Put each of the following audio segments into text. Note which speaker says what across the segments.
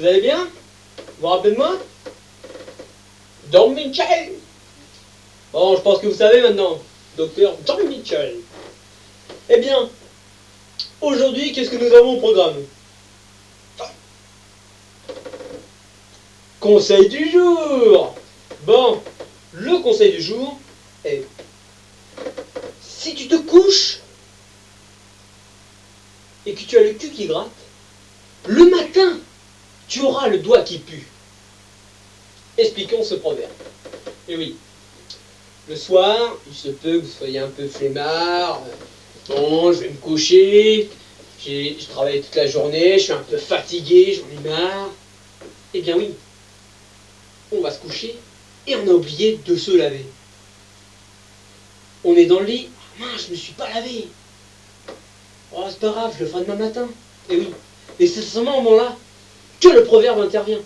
Speaker 1: Vous allez bien? Vous vous rappelez de moi? Don Mitchell. Bon, je pense que vous savez maintenant. Docteur Don Mitchell. Eh bien, aujourd'hui, qu'est-ce que nous avons au programme? Conseil du jour. Bon, le conseil du jour est: si tu te couches et que tu as le cul qui gratte, le matin, tu auras le doigt qui pue. Expliquons ce proverbe. Et oui, le soir, il se peut que vous soyez un peu flemmard. Bon, je vais me coucher, j'ai travaillé toute la journée, je suis un peu fatigué, j'en ai marre. Eh bien oui, on va se coucher et on a oublié de se laver. On est dans le lit, ah mince, je me suis pas lavé. Oh, c'est pas grave, je le ferai demain matin. Et oui, et c'est à ce moment-là que le proverbe intervient.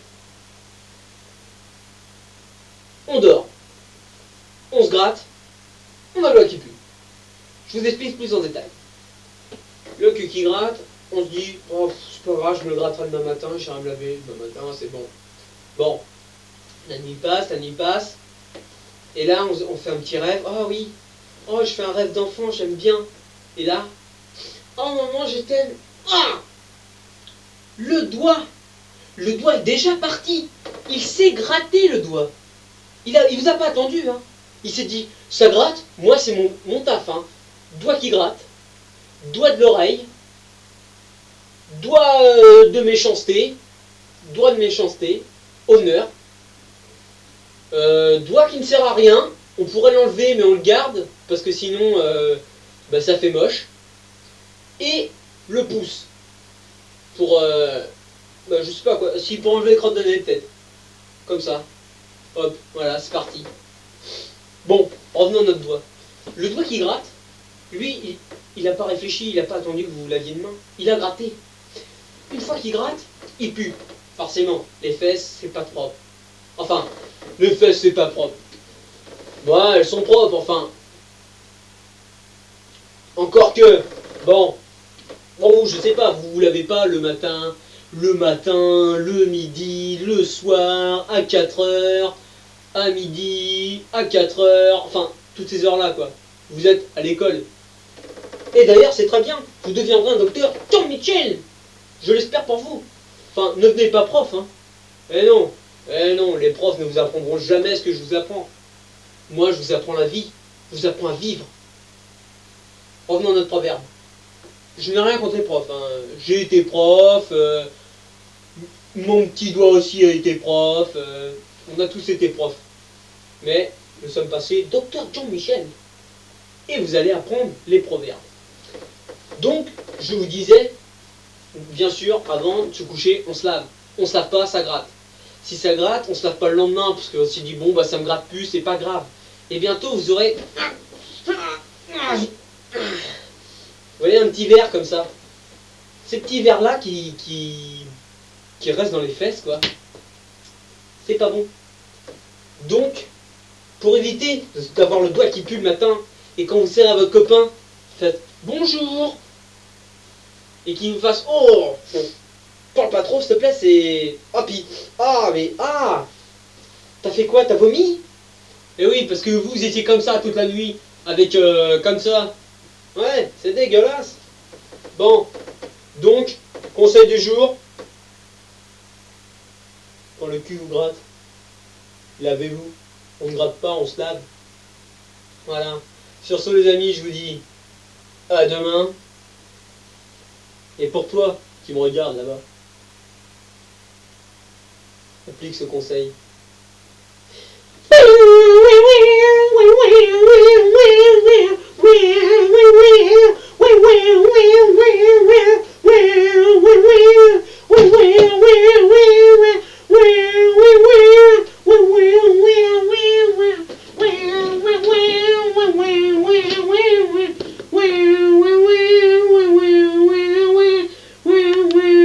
Speaker 1: On dort, on se gratte, on a le doigt qui pue. Je vous explique plus en détail. Le cul qui gratte, on se dit, oh, c'est pas grave, je me le gratterai demain matin, j'irai me laver demain matin, c'est bon. Bon, la nuit passe, et là on fait un petit rêve, oh oui, oh je fais un rêve d'enfant, j'aime bien. Et là, oh maman, je t'aime. Ah, le doigt est déjà parti, il s'est gratté le doigt. Il vous a pas attendu, hein. Il s'est dit, ça gratte, moi c'est mon taf, hein. Doigt qui gratte, doigt de l'oreille, doigt de méchanceté, honneur, doigt qui ne sert à rien, on pourrait l'enlever mais on le garde, parce que sinon ça fait moche, et le pouce, pour, je sais pas quoi, si pour enlever les crottes de nez peut-être, comme ça, hop, voilà, c'est parti. Bon, revenons à notre doigt. Le doigt qui gratte, lui, il n'a pas réfléchi, il n'a pas attendu que vous laviez une main. Il a gratté. Une fois qu'il gratte, il pue. Forcément, les fesses, c'est pas propre. Enfin, les fesses, c'est pas propre. Bon, elles sont propres, enfin. Encore que, bon, je sais pas, vous lavez pas le matin, le midi, le soir, à 4 heures, à midi, à 4 heures, enfin, toutes ces heures-là, quoi. Vous êtes à l'école. Et d'ailleurs, c'est très bien, vous deviendrez un docteur Don Mitchell. Je l'espère pour vous. Enfin, ne venez pas prof, hein. Eh non, les profs ne vous apprendront jamais ce que je vous apprends. Moi, je vous apprends la vie, je vous apprends à vivre. Revenons à notre proverbe. Je n'ai rien contre les profs, hein. J'ai été prof, mon petit doigt aussi a été prof, on a tous été profs. Mais nous sommes passés docteur Don Mitchell. Et vous allez apprendre les proverbes. Donc, je vous disais, bien sûr, avant de se coucher, on se lave. On se lave pas, ça gratte. Si ça gratte, on se lave pas le lendemain, parce qu'on s'est dit, bon, bah ça me gratte plus, c'est pas grave. Et bientôt, vous aurez... Vous voyez, un petit verre comme ça. Ces petits verres-là qui restent dans les fesses, quoi. C'est pas bon. Donc, pour éviter d'avoir le doigt qui pue le matin, et quand vous serrez à votre copain, faites bonjour, et qu'il vous fasse oh, parle pas trop s'il te plaît, c'est t'as fait quoi, t'as vomi? Et oui, parce que vous étiez comme ça toute la nuit, avec comme ça, ouais, c'est dégueulasse. Bon, donc conseil du jour, quand le cul vous gratte, lavez-vous. On ne gratte pas, on se lave. Voilà. Sur ce, les amis, je vous dis à demain. Et pour toi qui me regarde là-bas, applique ce conseil.